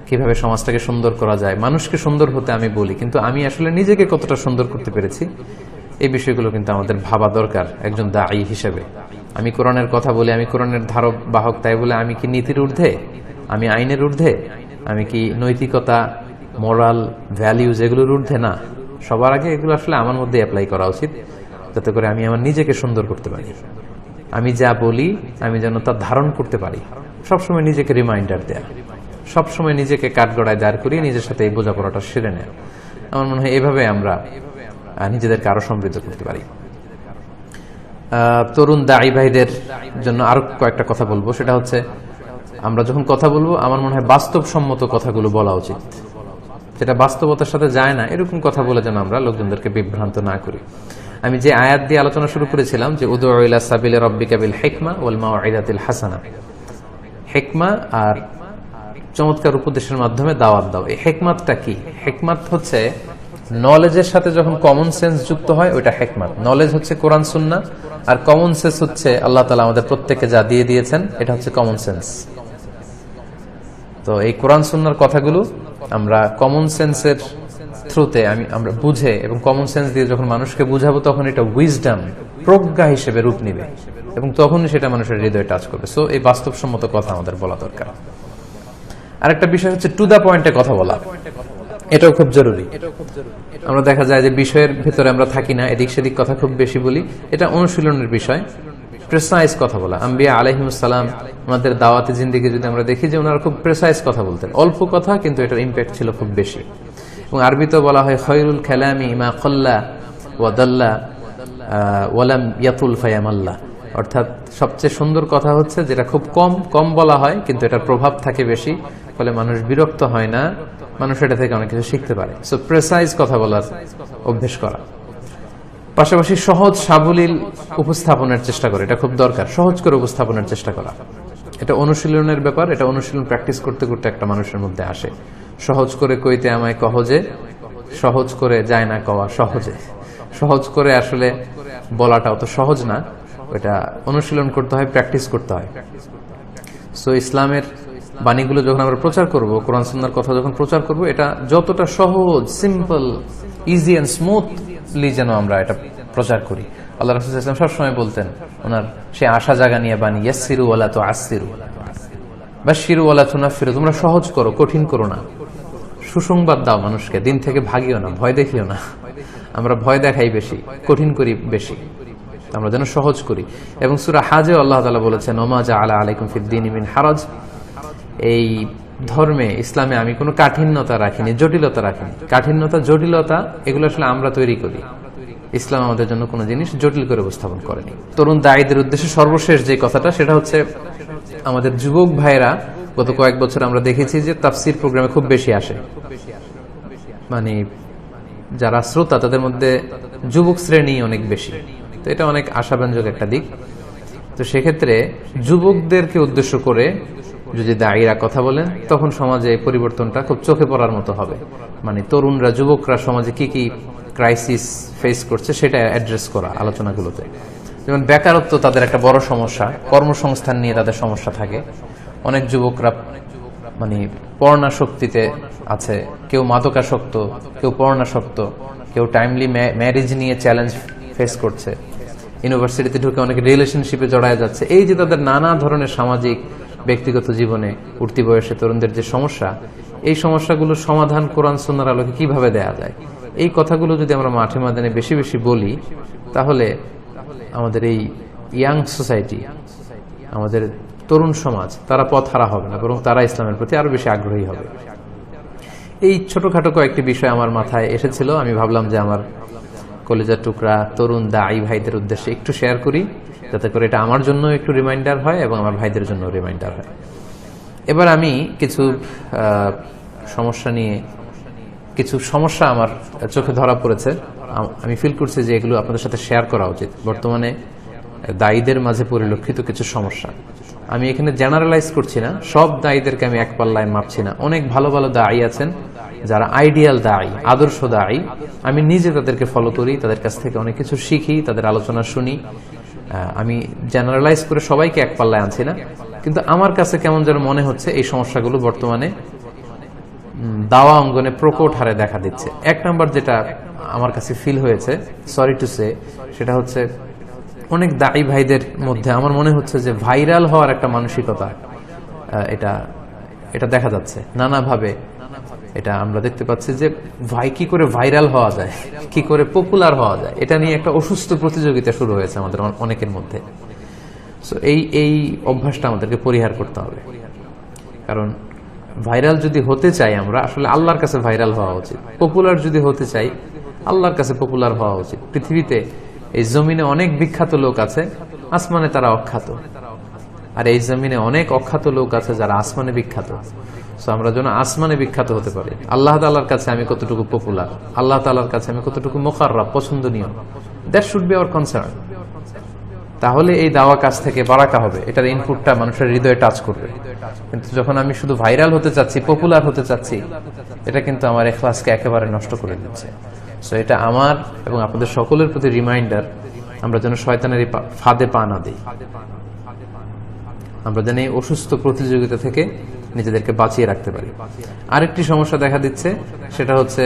কিভাবে সমাজটাকে সুন্দর করা যায়, মানুষকে সুন্দর হতে আমি বলি, কিন্তু আমি আসলে নিজেকে কতটা সুন্দর করতে পেরেছি, এই বিষয়গুলো কিন্তু আমাদের ভাবা দরকার একজন দায়ী হিসেবে। আমি কোরআনের কথা বলি, আমি কোরআনের ধারক বাহক, তাই বলে আমি কি নীতির ঊর্ধ্বে, আমি আইনের ঊর্ধ্বে, আমি কি নৈতিকতা, মোরাল ভ্যালিউজ এগুলোর ঊর্ধ্বে? না, সবার আগে এগুলো আসলে আমার মধ্যে অ্যাপ্লাই করা উচিত, যাতে করে আমি আমার নিজেকে সুন্দর করতে পারি। আমি যা বলি আমি যেন তা ধারণ করতে পারি, সবসময় নিজেকে রিমাইন্ডার দেয়া, সবসময় নিজেকে কাঠগড়ায় দাঁড় করিয়ে নিজের সাথে এই বোঝাপড়াটা সেরে নেয়। আমার মনে হয় এভাবে আমরা নিজেদেরকে আরো সমৃদ্ধ করতে পারি। তরুণ দায়ী ভাইদের জন্য আরো কয়েকটা কথা বলবো, সেটা হচ্ছে আমরা যখন কথা বলবো আমার মনে হয় বাস্তবসম্মত কথাগুলো বলা উচিত, যেটা বাস্তবতার সাথে যায় না এরকম কথা বলে যেন আমরা লোকজনদেরকে বিভ্রান্ত না করি। আমি যে আয়াত দিয়ে আলোচনা শুরু করেছিলাম যে উদউ ইলা সাবিলি রাব্বিকা বিল হিকমা ওয়াল মাউইদাতিল হাসানা, হিকমা আর চমৎকার উপদেশের মাধ্যমে দাওয়াত দাও। এই হিকমাতটা কি? হিকমাত হচ্ছে নলেজের সাথে যখন কমন সেন্স যুক্ত হয় ওইটা হিকমাত। নলেজ হচ্ছে কোরআন সুন্নাহ, আর কমন সেন্স হচ্ছে আল্লাহ তাআলা আমাদের প্রত্যেককে যা দিয়ে দিয়েছেন, এটা হচ্ছে কমন সেন্স। তো এই কোরআন সুন্নাহর কথাগুলো আমরা কমন সেন্সের থ্রুতে আমরা বুঝে এবং কমন সেন্স দিয়ে যখন মানুষকে বুঝাবো, তখন এটা উইজডম, প্রজ্ঞা হিসেবে রূপ নিবে, এবং তখনই সেটা মানুষের হৃদয়ে টাচ করবে। সো এই বাস্তবসম্মত কথা আমাদের বলা দরকার। আরেকটা বিষয় হচ্ছে টু দা পয়েন্টে কথা বলা, এটাও খুব জরুরি। আমরা দেখা যায় যে বিষয়ের ভেতরে আমরা থাকি না, এদিক সেদিক কথা খুব বেশি বলি, এটা অনুশীলনের বিষয়। প্রেসাইজ কথা বলা, আম্বিয়া আলাইহিমুস সালাম ওনাদের দাওয়াতে জিন্দেগি যদি আমরা দেখি যে ওনারা খুব প্রেসাইজ কথা বলতেন, অল্প কথা কিন্তু এটার ইম্প্যাক্ট ছিল খুব বেশি। এবং আরবিতেও বলা হয় খায়রুল কালামি মা ক্বাল্লা ওয়া দাল্লা ওয়া লাম ইয়াতুল ফায়ামাল্লা, অর্থাৎ সবচেয়ে সুন্দর কথা হচ্ছে যেটা খুব কম বলা হয় কিন্তু এটার প্রভাব থাকে বেশি, ফলে মানুষ বিরক্ত হয় না, মানুষ এটা থেকে অনেক কিছু শিখতে পারে। সো প্রেসাইজ কথা বলার অভ্যেস করা, পাশাপাশি সহজ সাবলীল উপস্থাপনের চেষ্টা করে, এটা খুব দরকার। সহজ করে উপস্থাপনের চেষ্টা করা, এটা অনুশীলনের ব্যাপার। এটা অনুশীলন প্র্যাকটিস করতে করতে একটা মানুষের মধ্যে আসে। সহজ করে কইতে আমায় কহজে, সহজ করে যায় না কওয়া সহজে। সহজ করে আসলে বলাটা অত সহজ না, এটা অনুশীলন করতে হয়, প্র্যাকটিস করতে হয়। সো ইসলামের বাণীগুলো যখন আমরা প্রচার করব, কোরআন সুন্নাহর কথা যখন প্রচার করব, এটা যতটা সহজ, সিম্পল, ইজি এন্ড স্মুথলি যেন আমরা এটা প্রচার করি। আল্লাহ রাসূল সাল্লাল্লাহু আলাইহি ওয়াসাল্লাম সবসময় বলতেন, ওনার সে আশা জাগা নিয়ে বাণী, ইয়াসসিরু ওয়ালা তুআসসিরু, বাশশিরু ওয়ালা তুনাফফিরু, তোমরা সহজ করো, কঠিন করো না। সুসংবাদ দাও মানুষকে, দিন থেকে ভাগিও না, ভয় দেখিও না। আমরা ভয় দেখাই বেশি, কঠিন করি বেশি, আমরা যেন সহজ করি। এবং সূরা হাজে আল্লাহ তাআলা বলেছেন, ওমা জাআলা আলাইকুম ফিদ-দীনি মিন হারাজ, এই ধর্মে, ইসলামে আমি কোনো কাঠিন্যতা রাখিনি, জটিলতা রাখিনি। কাঠিন্যতা, জটিলতা এগুলো আসলে আমরা তৈরি করি। ইসলাম আমাদের জন্য কোনো জিনিস জটিল করে উপস্থাপন করেনি। তরুণ দায়ীদের উদ্দেশ্যে সর্বশেষ যে কথাটা, সেটা হচ্ছে আমাদের যুবক ভাইরা গত কয়েক বছর আমরা দেখেছি যে তাফসির প্রোগ্রামে খুব বেশি আসে, মানে যারা শ্রোতা তাদের মধ্যে যুবক শ্রেণী অনেক বেশি। তো এটা অনেক আশাব্যঞ্জক একটা দিক। তো সেক্ষেত্রে যুবকদেরকে উদ্দেশ্য করে যদি দায়ীরা কথা বলেন, তখন সমাজে পরিবর্তনটা খুব চোখে পড়ার মতো হবে। মানে তরুণরা, যুবকরা সমাজে কি কি ক্রাইসিস ফেস করছে সেটা অ্যাড্রেস করা আলোচনাগুলোতে। যেমন বেকারত্ব তাদের একটা বড় সমস্যা, কর্মসংস্থান নিয়ে তাদের সমস্যা থাকে। অনেক যুবকরা মানে পর্ণাসক্তিতে আছে, কেউ মাদকাসক্ত, কেউ পর্ণাসক্ত, কেউ টাইমলি ম্যারেজ নিয়ে চ্যালেঞ্জ ফেস করছে, ইউনিভার্সিটিতে ঢুকে অনেকে রিলেশনশিপে জড়ায় যাচ্ছে। এই যে তাদের নানা ধরনের সামাজিক, ব্যক্তিগত জীবনে উঠতি বয়সে তরুণদের যে সমস্যা, এই সমস্যাগুলোর সমাধান কোরআন সুন্নাহর আলোকে কিভাবে দেয়া যায়, এই কথাগুলো যদি আমরা মাঠে ময়দানে বেশি বেশি বলি, তাহলে আমাদের এই ইয়াং সোসাইটি, আমাদের তরুণ সমাজ তারা পথহারা হবে না, বরং তারা ইসলামের প্রতি আরো বেশি আগ্রহী হবে। এই ছোটখাটো কয়েকটি বিষয় আমার মাথায় এসেছিল, আমি ভাবলাম যে আমার কলেজার টুকরা তরুণ দায়ী ভাইদের উদ্দেশ্যে একটু শেয়ার করি, যাতে করে এটা আমার জন্য একটু রিমাইন্ডার হয় এবং আমার ভাইদের জন্য রিমাইন্ডার হয়। এবার আমি কিছু সমস্যা নিয়ে, কিছু সমস্যা আমার চোখে ধরা পড়েছে, আমি ফিল করছি যে এগুলো আপনাদের সাথে শেয়ার করা উচিত। বর্তমানে দায়ীদের মাঝে পরিলক্ষিত কিছু সমস্যা, আমি এখানে জেনারেলাইজ করছি না, সব দায়ীদেরকে আমি এক পাল্লায় মাপছি না। অনেক ভালো ভালো দায়ী আছেন যারা আইডিয়াল দায়ী, আদর্শ দায়ী, আমি নিজে তাদেরকে ফলো করি, তাদের কাছ থেকে অনেক কিছু শিখি, তাদের আলোচনা শুনি। আমি জেনারেলাইজ করে সবাইকে এক পাল্লায় আনছি না, কিন্তু আমার কাছে কেমন যেন মনে হচ্ছে এই সমস্যাগুলো বর্তমানে দাওয়া অঙ্গনে প্রকট হারে দেখা দিচ্ছে। এক নম্বর যেটা আমার কাছে ফিল হয়েছে, সরি টু সে, সেটা হচ্ছে অনেক দায়ী ভাইদের মধ্যে আমার মনে হচ্ছে যে ভাইরাল হওয়ার একটা মানসিকতা এটা দেখা যাচ্ছে নানাভাবে। এটা আমরা দেখতে পাচ্ছি যে ভাই কি করে ভাইরাল হওয়া যায়, কি করে পপুলার হওয়া যায়, এটা নিয়ে একটা অসুস্থ প্রতিযোগিতা শুরু হয়েছে আমাদের অনেকের মধ্যে। সো এই অভ্যাসটা আমাদেরকে পরিহার করতে হবে, কারণ ভাইরাল যদি হতে চাই আমরা, আসলে আল্লাহর কাছে ভাইরাল হওয়া উচিত। পপুলার যদি হতে চাই, আল্লাহর কাছে পপুলার হওয়া উচিত। পৃথিবীতে এই জমিনে অনেক বিখ্যাত লোক আছে, আসমানে তারা অখ্যাত, আর এই জমিনে অনেক অখ্যাত লোক আছে যারা আসমানে বিখ্যাত। সো আমরা যেন আসমানে বিখ্যাত হতে পারি। আল্লাহ তাআলার কাছে আমি কতটুকু পপুলার, আল্লাহ তাআলার কাছে আমি কতটুকু মুকাররাব, পছন্দনীয়, that should be hour concern. তাহলে এই দাওয়া কাজ থেকে বারাকা হবে, এটার ইনপুটটা মানুষের হৃদয়ে টাচ করবে। কিন্তু যখন আমি শুধু ভাইরাল হতে চাচ্ছি, পপুলার হতে চাচ্ছি, এটা কিন্তু আমার ইখলাসকে একেবারে নষ্ট করে দিচ্ছে। সো এটা আমার এবং আপনাদের সকলের প্রতি রিমাইন্ডার, আমরা যেন শয়তানের ফাঁদে পা না দিই, আমরা যেন এই অসুস্থ প্রতিযোগিতা থেকে নিজেদেরকে বাঁচিয়ে রাখতে পারি। আরেকটি সমস্যা দেখা দিচ্ছে, সেটা হচ্ছে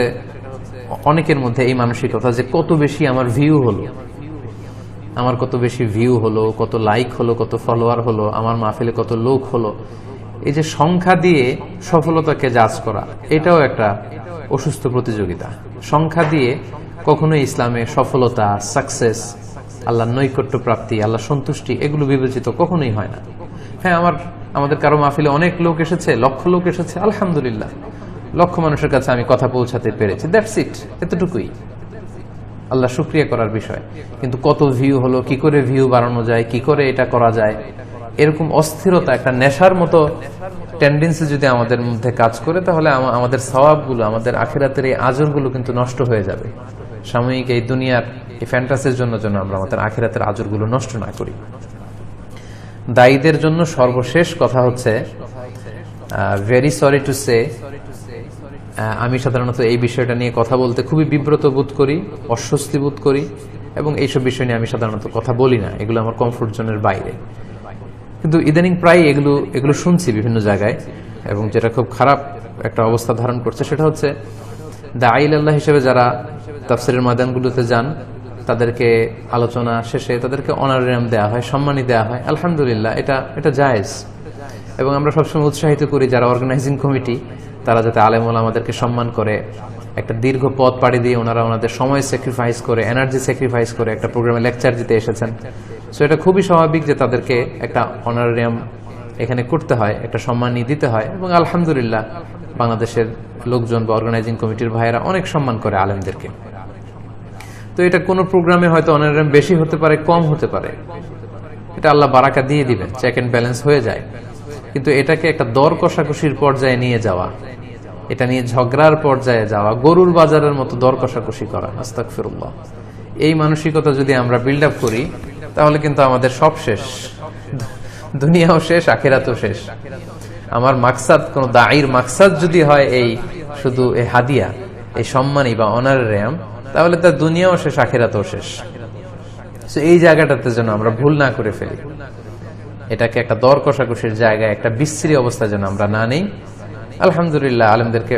অনেকের মধ্যে এই মানসিকতা যে কত বেশি আমার ভিউ হলো, আমার কত বেশি ভিউ হলো, কত লাইক হলো, কত ফলোয়ার হলো, আমার মাহফিলে কত লোক হলো। এই যে সংখ্যা দিয়ে সফলতাকে জাজ করা, এটাও একটা অসুস্থ প্রতিযোগিতা। সংখ্যা দিয়ে কখনো ইসলামে সফলতা, সাকসেস, আল্লাহর নৈকট্য প্রাপ্তি, আল্লাহ সন্তুষ্টি, এগুলো বিবেচিত কখনোই হয় না। হ্যাঁ, আমাদের কারো মাহফিলে অনেক লোক এসেছে, লক্ষ লোক এসেছে, আলহামদুলিল্লাহ, লক্ষ মানুষের কাছে আমি কথা পৌঁছাতে পেরেছি, দ্যাটস ইট, এতটুকুই আল্লাহ শুকরিয়া করার বিষয়। কিন্তু কত ভিউ হলো, কি করে ভিউ বাড়ানো যায়, কি করে এটা করা যায়, এরকম অস্থিরতা, একটা নেশার মতো টেন্ডেন্সি যদি আমাদের মধ্যে কাজ করে, তাহলে আমাদের সওয়াবগুলো, আমাদের আখিরাতের এই আজরগুলো কিন্তু নষ্ট হয়ে যাবে। সাময়িক এই দুনিয়ার এই ফ্যান্টাসির জন্য আমরা আমাদের আখিরাতের আজরগুলো নষ্ট না করি। দায়ীদের জন্য সর্বশেষ কথা হচ্ছে, ভেরি সরি টু সে, আমি সাধারণত এই বিষয়টা নিয়ে কথা বলতে খুবই বিব্রত বোধ করি, অস্বস্তি বোধ করি, এবং এইসব বিষয় নিয়ে আমি সাধারণত কথা বলি না, এগুলো আমার কমফোর্ট জোনের বাইরে। কিন্তু ইদানিং প্রায় এগুলো শুনছি বিভিন্ন জায়গায়, এবং যেটা খুব খারাপ একটা অবস্থা ধারণ করছে, সেটা হচ্ছে দাঈ ইলাল্লাহ হিসেবে যারা তাফসীরের ময়দানগুলোতে যান, তাদেরকে আলোচনা শেষে তাদেরকে অনারিয়াম দেওয়া হয়, সম্মানী দেওয়া হয়। আলহামদুলিল্লাহ, এটা জায়েজ, এবং আমরা সবসময় উৎসাহিত করি যারা অর্গানাইজিং কমিটি, তারা যাতে আলেম ওলামাদেরকে সম্মান করে। একটা দীর্ঘ পথ পাড়ি দিয়ে ওনারা ওনাদের সময় স্যাক্রিফাইস করে, এনার্জি স্যাক্রিফাইস করে একটা প্রোগ্রামে লেকচার দিতে এসেছেন। সো এটা খুবই স্বাভাবিক যে তাদেরকে একটা অনারিয়াম এখানে করতে হয়, একটা সম্মানী দিতে হয়, এবং আলহামদুলিল্লাহ বাংলাদেশের লোকজন বা অর্গানাইজিং কমিটির ভাইয়েরা অনেক সম্মান করে আলেমদেরকে। তো এটা কোনো প্রোগ্রামে হয়তো অনারিয়াম বেশি হতে পারে, কম হতে পারে, এটা আল্লাহ বারাকা দিয়ে দিবেন, চেক এন্ড ব্যালেন্স হয়ে যায়। কিন্তু এটাকে একটা দর কষাকষির পর্যায়ে নিয়ে যাওয়া, এটা নিয়ে ঝগড়ার পর্যায়ে যাওয়া, গরুর বাজারের মতো দর কষাকষি করা, আস্তাগফিরুল্লাহ, এই মানসিকতা যদি আমরা বিল্ড আপ করি, তাহলে কিন্তু আমাদের সব শেষ, দুনিয়াও শেষ, আখিরাতও শেষ। আমার মাকসাদ, কোন দায়ীর মাকসাদ যদি হয় এই শুধু এই হাদিয়া, এই সম্মানী বা অনারিয়াম, তাহলে তার দুনিয়াও শেষ, আখিরাতও শেষ। এই জায়গাটাতে যেন আমরা ভুল না করে ফেলি, এটাকে একটা দর কষাকষির জায়গায়, একটা বিশ্রী অবস্থা যেন আমরা না নেই। আলহামদুলিল্লাহ, আলেমদেরকে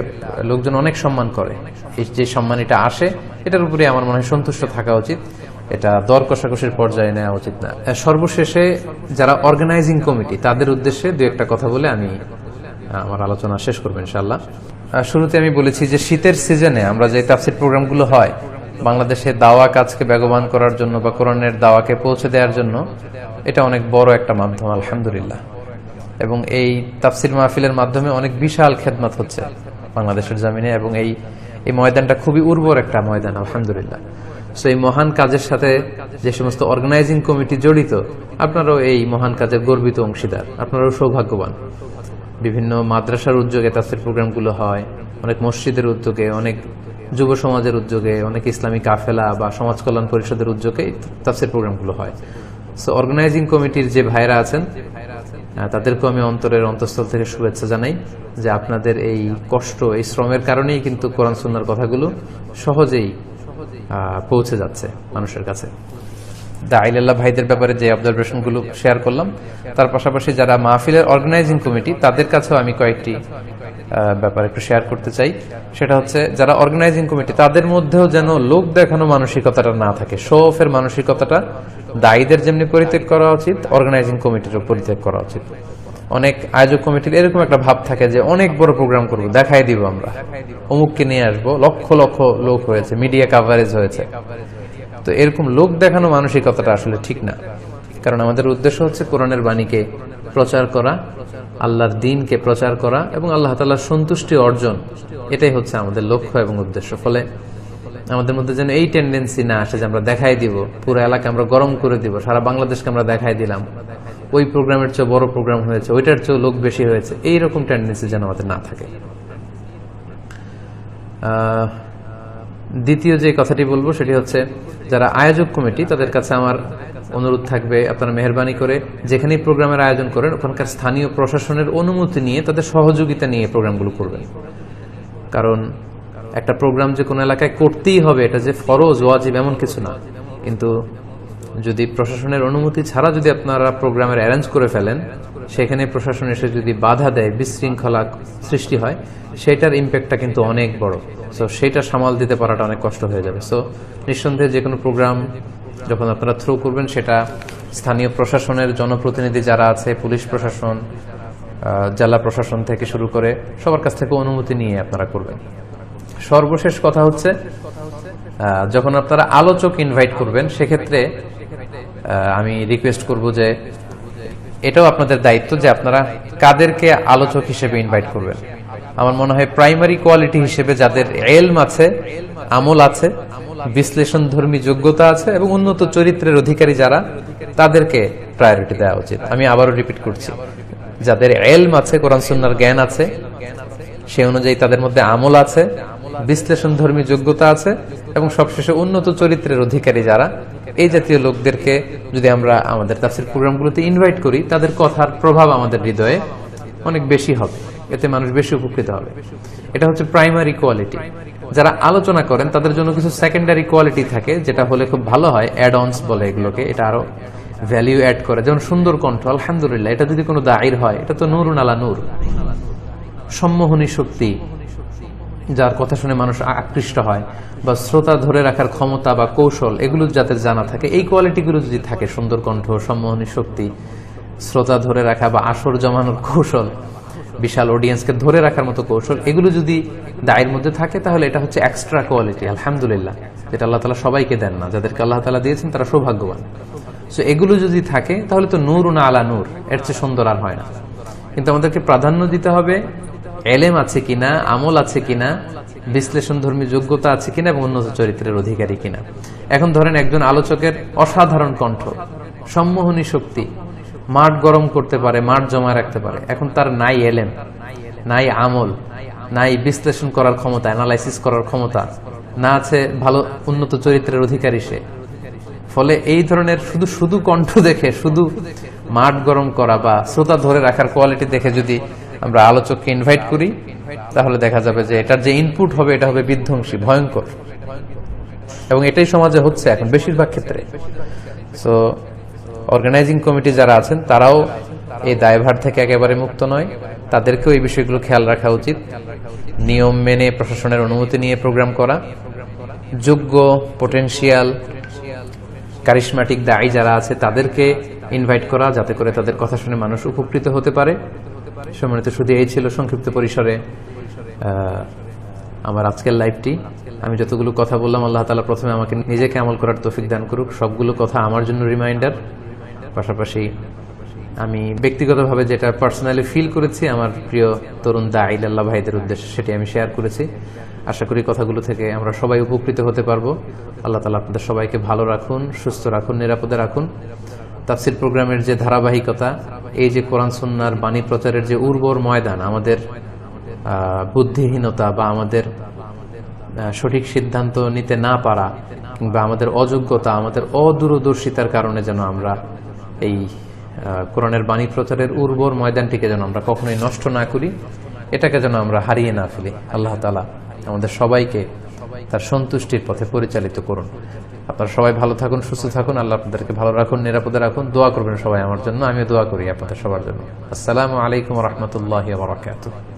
লোকজন অনেক সম্মান করে, এই যে সম্মানীটা আসে, এটার উপরে আমার মনে হয় সন্তুষ্ট থাকা উচিত, এটা দর কষাকষির পর্যায়ে নেওয়া উচিত না। সর্বশেষে যারা অর্গানাইজিং কমিটি, তাদের উদ্দেশ্যে দু একটা কথা বলে আমি আমার আলোচনা শেষ করবো ইনশাআল্লাহ। শুরুতে আমি বলেছি যে শীতের সিজনে আমরা যে তাফসীর প্রোগ্রামগুলো হয়, বাংলাদেশে দাওয়া কাজকে বেগবান করার জন্য বা কোরআনের দাওয়াকে পৌঁছে দেওয়ার জন্য এটা অনেক বড় একটা মাধ্যম আলহামদুলিল্লাহ। এবং এই তাফসির মাহফিলের মাধ্যমে অনেক বিশাল খেদমত হচ্ছে বাংলাদেশের জমিনে, এবং এই ময়দানটা খুবই উর্বর একটা ময়দান আলহামদুলিল্লাহ। সো এই মহান কাজের সাথে যে সমস্ত অর্গানাইজিং কমিটি জড়িত, আপনারাও এই মহান কাজের গর্বিত অংশীদার, আপনারাও সৌভাগ্যবান। বিভিন্ন মাদ্রাসার উদ্যোগে তাফসির প্রোগ্রামগুলো হয়, অনেক মসজিদের উদ্যোগে, অনেক যুব সমাজের উদ্যোগে, অনেক ইসলামী কাফেলা বা সমাজ কল্যাণ পরিষদের উদ্যোগে তাফসির প্রোগ্রামগুলো হয়। সো অর্গানাইজিং কমিটির যে ভাইরা আছেন তাদেরকেও আমি অন্তরের অন্তঃস্থল থেকে শুভেচ্ছা জানাই যে আপনাদের এই কষ্ট, এই শ্রমের কারণেই কিন্তু কোরআন সুন্নাহর কথাগুলো সহজেই পৌঁছে যাচ্ছে মানুষের কাছে। দাঈলুল্লাহ ভাইদের ব্যাপারে যে অবজারভেশনগুলো শেয়ার করলাম, তার পাশাপাশি যারা মাহফিলের অর্গানাইজিং কমিটি তাদের কাছেও আমি কয়েকটি ব্যাপার একটু শেয়ার করতে চাই। সেটা হচ্ছে যারা অর্গানাইজিং কমিটি তাদের মধ্যেও যেন লোক দেখানো মানসিকতাটা না থাকে, শো অফের মানসিকতাটা দায়ীদের যেমনি পরিত্যাগ করা উচিত, অর্গানাইজিং কমিটিরও পরিত্যাগ করা উচিত। অনেক আয়োজক কমিটির এরকম একটা ভাব থাকে যে অনেক বড় প্রোগ্রাম করব, দেখাই দিব আমরা, অমুককে নিয়ে আসবো, লক্ষ লক্ষ লোক হয়েছে, মিডিয়া কাভারেজ হয়েছে। তো এরকম লোক দেখানো মানসিকতাটা আসলে ঠিক না, কারণ আমাদের উদ্দেশ্য হচ্ছে কোরআনের বাণীকে প্রচার করা, আল্লাহর দ্বীনকে প্রচার করা এবং আল্লাহ তাআলার সন্তুষ্টি অর্জন, এটাই হচ্ছে আমাদের লক্ষ্য এবং উদ্দেশ্য। ফলে আমাদের মধ্যে যেন এই টেন্ডেন্সি না আসে যে আমরা দেখাই দিব, পুরো এলাকা আমরা গরম করে দিব, সারা বাংলাদেশকে আমরা দেখাই দিলাম, ওই প্রোগ্রামের চেয়ে বড় প্রোগ্রাম হয়েছে, ওইটার চেয়ে লোক বেশি হয়েছে, এইরকম টেন্ডেন্সি যেন আমাদের না থাকে। দ্বিতীয় যে কথাটি বলবো সেটি হচ্ছে যারা আয়োজক কমিটি তাদের কাছে আমার অনুরোধ থাকবে, আপনারা মেহেরবানি করে যেখানেই প্রোগ্রামের আয়োজন করেন ওখানকার স্থানীয় প্রশাসনের অনুমতি নিয়ে, তাদের সহযোগিতা নিয়ে প্রোগ্রামগুলো করবেন। কারণ একটা প্রোগ্রাম যে কোনো এলাকায় করতেই হবে এটা যে ফরজ ওয়াজিব এমন কিছু না, কিন্তু যদি প্রশাসনের অনুমতি ছাড়া যদি আপনারা প্রোগ্রামের অ্যারেঞ্জ করে ফেলেন, সেখানে প্রশাসন এসে যদি বাধা দেয়, বিশৃঙ্খলা সৃষ্টি হয়, সেটার ইম্প্যাক্টটা কিন্তু অনেক বড়। সো সেটা সামাল দিতে পারাটা অনেক কষ্ট হয়ে যাবে। সো নিঃসন্দেহে যে কোনো প্রোগ্রাম যখন আপনারা থ্রু করবেন সেটা স্থানীয় প্রশাসনের জনপ্রতিনিধি যারা আছে, পুলিশ প্রশাসন, জেলা প্রশাসন থেকে শুরু করে সবার কাছ থেকে অনুমতি নিয়ে আপনারা করবেন। সর্বশেষ কথা হচ্ছে যখন আপনারা আলোচক ইনভাইট করবেন সেক্ষেত্রে আমি রিকোয়েস্ট করব যে এটাও আপনাদের দায়িত্ব যে আপনারা কাদেরকে আলোচক হিসেবে ইনভাইট করবেন। আমার মনে হয় প্রাইমারি কোয়ালিটি হিসেবে যাদের ইলম আছে, আমল আছে, বিশ্লেষণধর্মী যোগ্যতা আছে এবং উন্নত চরিত্রের অধিকারী যারা, তাদেরকে প্রায়োরিটি দেওয়া উচিত। আমি আবারও রিপিট করছি, যাদের ইলম আছে, কোরআন সুন্নাহর জ্ঞান আছে, সেই অনুযায়ী তাদের মধ্যে আমল আছে, বিশ্লেষণধর্মী যোগ্যতা আছে এবং সবশেষে উন্নত চরিত্রের অধিকারী যারা, এই জাতীয় লোকদেরকে যদি আমরা আমাদের তাফসীর প্রোগ্রামগুলোতে ইনভাইট করি, তাদের কথার প্রভাব আমাদের হৃদয়ে অনেক বেশি হবে, এতে মানুষ বেশি উপকৃত হবে। এটা হচ্ছে প্রাইমারি কোয়ালিটি। যারা আলোচনা করেন তাদের জন্য কিছু সেকেন্ডারি কোয়ালিটি থাকে, যেটা হলে খুব ভালো হয়, অ্যাড অনস বলে এগুলোকে, এটা আরো ভ্যালিউ অ্যাড করে। যেমন সুন্দর কণ্ঠ, আলহামদুলিল্লাহ, এটা যদি কোনো দায়ীর হয়, এটা তো নূরুন আলা নূর, সম্মোহনী শক্তি, যার কথা শুনে মানুষ আকৃষ্ট হয়, বা শ্রোতা ধরে রাখার ক্ষমতা বা কৌশল, এগুলো যাদের জানা থাকে, এই কোয়ালিটিগুলো যদি থাকে, সুন্দর কণ্ঠ, সম্মোহনী শক্তি, শ্রোতা ধরে রাখা বা আসর জমানোর কৌশল, বিশাল অডিয়েন্সকে ধরে রাখার মতো কৌশল, এগুলো যদি দায়ের মধ্যে থাকে তাহলে এটা হচ্ছে এক্সট্রা কোয়ালিটি, আলহামদুলিল্লাহ, যেটা আল্লাহ তাআলা সবাইকে দেন না, যাদেরকে আল্লাহ তাআলা দিয়েছেন তারা সৌভাগ্যবান। সো এগুলো যদি থাকে তাহলে তো নূরুন আলা নূর, এর চেয়ে সুন্দর আর হয় না। কিন্তু আমাদেরকে প্রাধান্য দিতে হবে এলেম আছে কিনা, আমল আছে কিনা, বিশ্লেষণধর্মী যোগ্যতা আছে কিনা এবং উন্নত চরিত্রের অধিকারী কিনা। এখন ধরেন একজন আলোচকের অসাধারণ কণ্ঠ, সম্মোহনী শক্তি, মাঠ গরম করতে পারে, মাঠ জমা রাখতে পারে, এখন তার নাই এলেম, নাই আমল, নাই বিশ্লেষণ করার ক্ষমতা, অ্যানালাইসিস করার ক্ষমতা, না আছে ভালো উন্নত চরিত্রের অধিকারী সে। ফলে এই ধরনের শুধু শুধু কণ্ঠ দেখে, শুধু মাঠ গরম করা বা শ্রোতা ধরে রাখার কোয়ালিটি দেখে যদি আমরা আলোচককে ইনভাইট করি, তাহলে দেখা যাবে যে এটার যে ইনপুট হবে এটা হবে বিধ্বংসী, ভয়ঙ্কর, এবং এটাই সমাজে হচ্ছে এখন বেশিরভাগ ক্ষেত্রে। সো অর্গানাইজিং কমিটি যারা আছেন তারাও এই দায়ভার থেকে একেবারে মুক্ত নয়, তাদেরকেও এই বিষয়গুলো খেয়াল রাখা উচিত। নিয়ম মেনে প্রশাসনের অনুমতি নিয়ে প্রোগ্রাম করা, যোগ্য পটেনশিয়াল কারিশমাটিক দায়ী যারা আছে তাদেরকে ইনভাইট করা, যাতে করে তাদের কথা শুনে মানুষ উপকৃত হতে পারে। সম্মানিত শুধু এই ছিল সংক্ষিপ্ত পরিসরে আমার আজকের লাইভটি। আমি যতগুলো কথা বললাম, আল্লাহ তাআলা প্রথমে আমাকে নিজেকে আমল করার তৌফিক দান করুক। সবগুলো কথা আমার জন্য রিমাইন্ডার, পাশাপাশি আমি ব্যক্তিগতভাবে যেটা পার্সোনালি ফিল করেছি আমার প্রিয় তরুণ দাঈ ইলাল্লাহ ভাইদের উদ্দেশ্যে, সেটি আমি শেয়ার করেছি। আশা করি কথাগুলো থেকে আমরা সবাই উপকৃত হতে পারবো। আল্লাহ তাআলা আপনাদের সবাইকে ভালো রাখুন, সুস্থ রাখুন, নিরাপদে রাখুন। তাফসীর প্রোগ্রামের যে ধারাবাহিকতা, এই যে কোরআন সুন্নাহর বাণী প্রচারের যে উর্বর ময়দান, আমাদের বুদ্ধিহীনতা বা আমাদের সঠিক সিদ্ধান্ত নিতে না পারা কিংবা আমাদের অযোগ্যতা, আমাদের অদূরদর্শিতার কারণে যেন আমরা এই কোরআনের বাণী প্রচারের উর্বর ময়দানটিকে যেন আমরা কখনোই নষ্ট না করি, এটাকে যেন আমরা হারিয়ে না ফেলি। আল্লাহ তাআলা আমাদের সবাইকে তার সন্তুষ্টির পথে পরিচালিত করুন। আপনারা সবাই ভালো থাকুন, সুস্থ থাকুন। আল্লাহ আপনাদেরকে ভালো রাখুন, নিরাপদে রাখুন। দোয়া করবেন সবাই আমার জন্য, আমিও দোয়া করি আপনাদের সবার জন্য। আসসালামু আলাইকুম ওয়া রাহমাতুল্লাহি ওয়া বারাকাতুহু।